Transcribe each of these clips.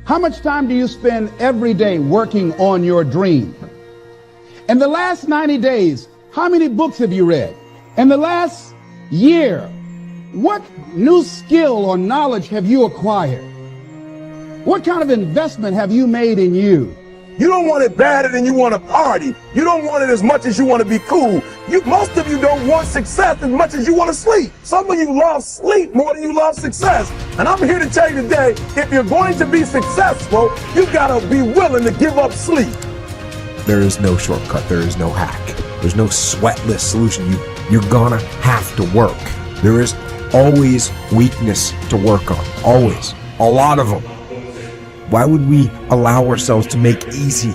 How much time do you spend every day working on your dream? In the last 90 days, how many books have you read? In the last year, what new skill or knowledge have you acquired? What kind of investment have you made in you? You don't want it badder than you want to party. You don't want it as much as you want to be cool. Most of you don't want success as much as you want to sleep. Some of you love sleep more than you love success. And I'm here to tell you today, if you're going to be successful, you gotta be willing to give up sleep. There is no shortcut. There is no hack. There's no sweatless solution. You're gonna have to work. There is always weakness to work on. Always. A lot of them. Why would we allow ourselves to make easy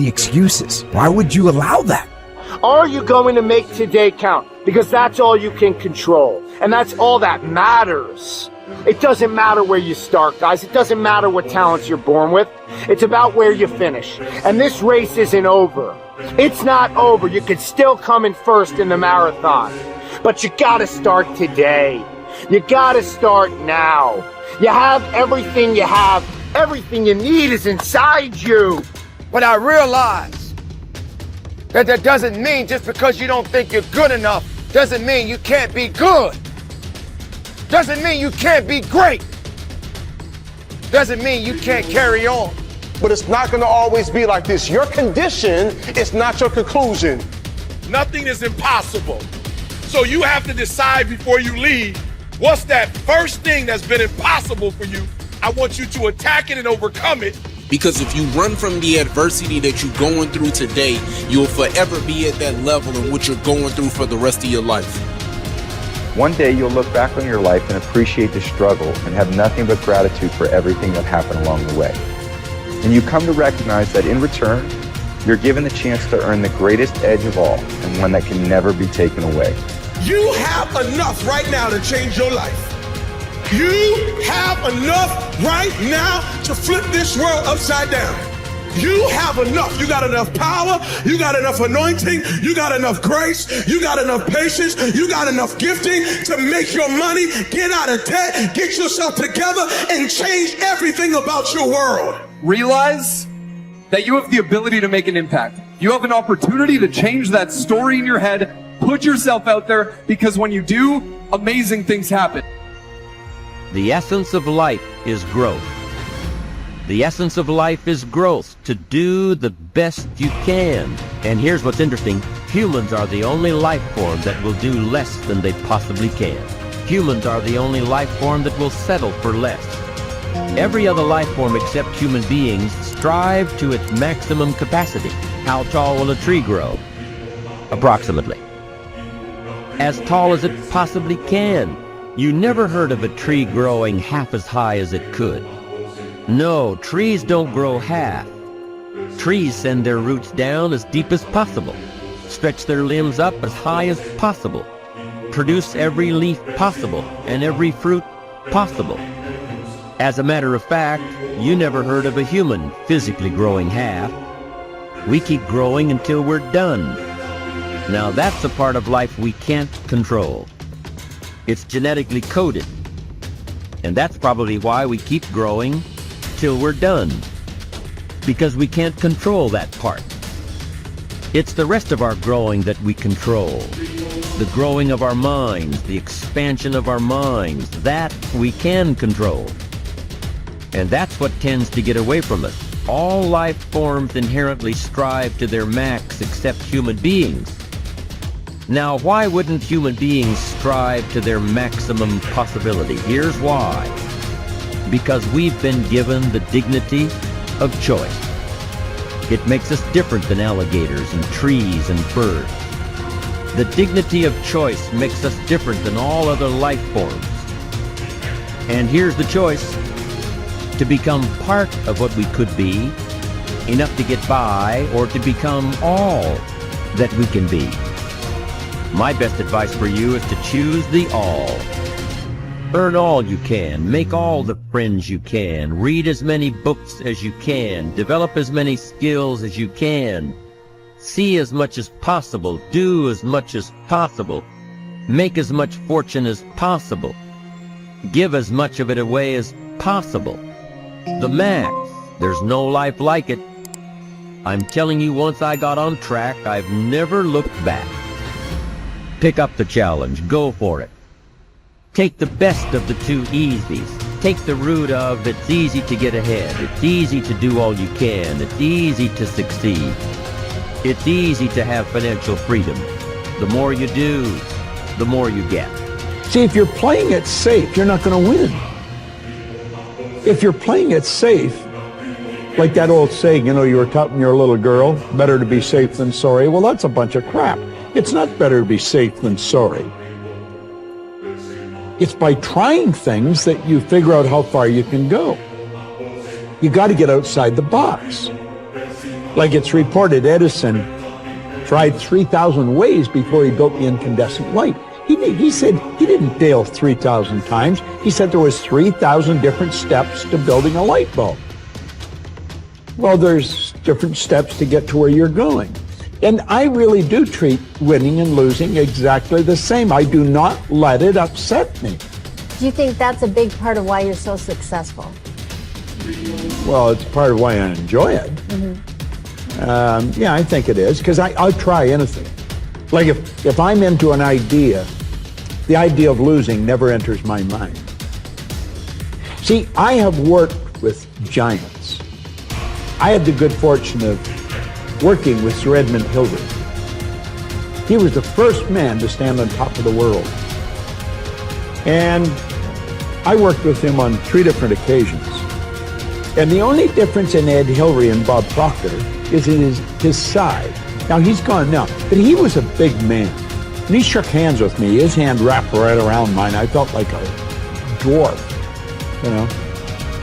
excuses? Why would you allow that? Are you going to make today count? Because that's all you can control. And that's all that matters. It doesn't matter where you start, guys. It doesn't matter what talents you're born with. It's about where you finish. And this race isn't over. It's not over. You could still come in first in the marathon. But you gotta start today. You gotta start now. You have everything you have. Everything you need is inside you. But I realize that doesn't mean just because you don't think you're good enough doesn't mean you can't be good. Doesn't mean you can't be great. Doesn't mean you can't carry on. But it's not gonna always be like this. Your condition is not your conclusion. Nothing is impossible. So you have to decide before you leave, what's that first thing that's been impossible for you? I want you to attack it and overcome it. Because if you run from the adversity that you're going through today, you'll forever be at that level in which you're going through for the rest of your life. One day you'll look back on your life and appreciate the struggle and have nothing but gratitude for everything that happened along the way. And you come to recognize that in return, you're given the chance to earn the greatest edge of all, and one that can never be taken away. You have enough right now to change your life. You have enough right now to flip this world upside down. You have enough. You got enough power. You got enough anointing. You got enough grace. You got enough patience. You got enough gifting to make your money, get out of debt, get yourself together, and change everything about your world. Realize that you have the ability to make an impact. You have an opportunity to change that story in your head. Put yourself out there, because when you do, amazing things happen. The essence of life is growth. The essence of life is growth, to do the best you can. And here's what's interesting. Humans are the only life form that will do less than they possibly can. Humans are the only life form that will settle for less. Every other life form except human beings strive to its maximum capacity. How tall will a tree grow? Approximately as tall as it possibly can. You never heard of a tree growing half as high as it could. No, trees don't grow half. Trees send their roots down as deep as possible, stretch their limbs up as high as possible, produce every leaf possible and every fruit possible. As a matter of fact, you never heard of a human physically growing half. We keep growing until we're done. Now that's a part of life we can't control. It's genetically coded. And that's probably why we keep growing till we're done. Because we can't control that part. It's the rest of our growing that we control. The growing of our minds, the expansion of our minds, that we can control. And that's what tends to get away from us. All life forms inherently strive to their max except human beings. Now, why wouldn't human beings strive to their maximum possibility? Here's why. Because we've been given the dignity of choice. It makes us different than alligators and trees and birds. The dignity of choice makes us different than all other life forms. And here's the choice: to become part of what we could be, enough to get by, or to become all that we can be. My best advice for you is to choose the all. Earn all you can, make all the friends you can, read as many books as you can, develop as many skills as you can, see as much as possible, do as much as possible, make as much fortune as possible, give as much of it away as possible. The max. There's no life like it. I'm telling you, once I got on track, I've never looked back. Pick up the challenge. Go for it. Take the best of the two easies. Take the route of it's easy to get ahead. It's easy to do all you can. It's easy to succeed. It's easy to have financial freedom. The more you do, the more you get. See, if you're playing it safe, you're not going to win. If you're playing it safe, like that old saying, you know, you were taught when you're a little girl, better to be safe than sorry. Well, that's a bunch of crap. It's not better to be safe than sorry. It's by trying things that you figure out how far you can go. You got to get outside the box. Like it's reported, Edison tried 3,000 ways before he built the incandescent light. He said he didn't fail 3,000 times. He said there was 3,000 different steps to building a light bulb. Well, there's different steps to get to where you're going. And I really do treat winning and losing exactly the same. I do not let it upset me. Do you think that's a big part of why you're so successful? Well, it's part of why I enjoy it. Yeah, I think it is, because I'll try anything. Like if I'm into an idea, the idea of losing never enters my mind. See, I have worked with giants. I had the good fortune of working with Sir Edmund Hillary. He was the first man to stand on top of the world. And I worked with him on 3 different occasions. And the only difference in Ed Hillary and Bob Proctor is in his size. Now, he's gone now, but he was a big man. And he shook hands with me. His hand wrapped right around mine. I felt like a dwarf, you know.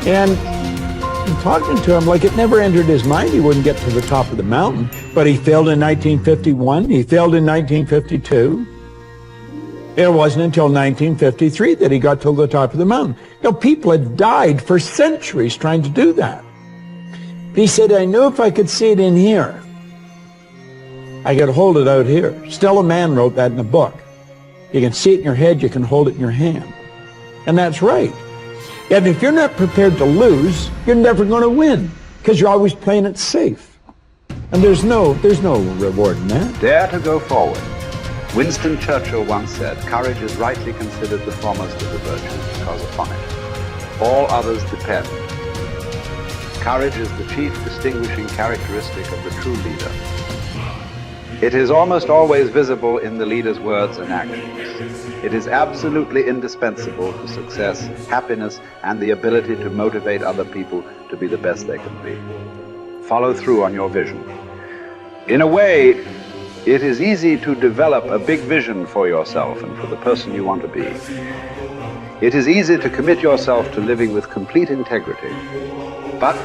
And talking to him, like it never entered his mind he wouldn't get to the top of the mountain. But he failed in 1951. He failed in 1952. It wasn't until 1953 that he got to the top of the mountain. You know, people had died for centuries trying to do that. He said, I knew if I could see it in here, I could hold it out here. Stella Mann wrote that in a book. You can see it in your head, you can hold it in your hand. And that's right. And if you're not prepared to lose, you're never going to win, because you're always playing it safe. And there's no reward in that. Dare to go forward. Winston Churchill once said, courage is rightly considered the foremost of the virtues, because upon it all others depend. Courage is the chief distinguishing characteristic of the true leader. It is almost always visible in the leader's words and actions. It is absolutely indispensable to success, happiness, and the ability to motivate other people to be the best they can be. Follow through on your vision. In a way, it is easy to develop a big vision for yourself and for the person you want to be. It is easy to commit yourself to living with complete integrity. But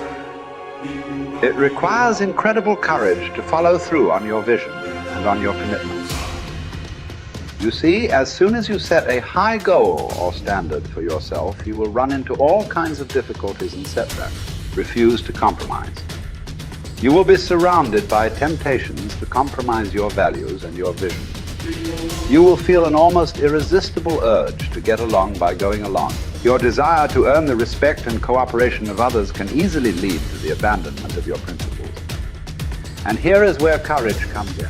it requires incredible courage to follow through on your vision and on your commitments. You see, as soon as you set a high goal or standard for yourself, you will run into all kinds of difficulties and setbacks. Refuse to compromise. You will be surrounded by temptations to compromise your values and your vision. You will feel an almost irresistible urge to get along by going along. Your desire to earn the respect and cooperation of others can easily lead to the abandonment of your principles. And here is where courage comes in.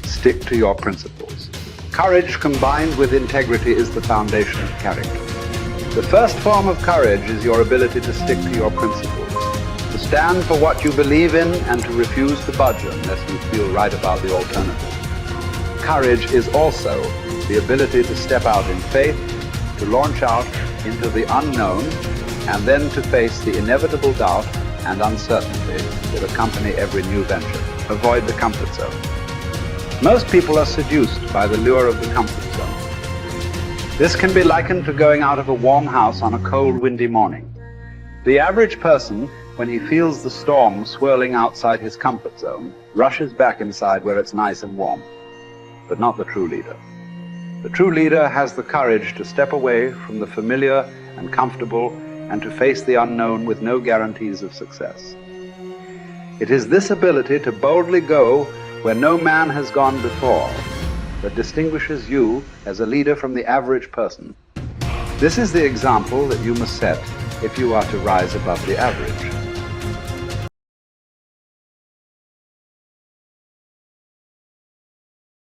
Stick to your principles. Courage combined with integrity is the foundation of character. The first form of courage is your ability to stick to your principles, to stand for what you believe in and to refuse to budge unless you feel right about the alternative. Courage is also the ability to step out in faith, to launch out into the unknown, and then to face the inevitable doubt and uncertainty that accompany every new venture. Avoid the comfort zone. Most people are seduced by the lure of the comfort zone. This can be likened to going out of a warm house on a cold, windy morning. The average person, when he feels the storm swirling outside his comfort zone, rushes back inside where it's nice and warm. But not the true leader. The true leader has the courage to step away from the familiar and comfortable and to face the unknown with no guarantees of success. It is this ability to boldly go where no man has gone before that distinguishes you as a leader from the average person. This is the example that you must set if you are to rise above the average.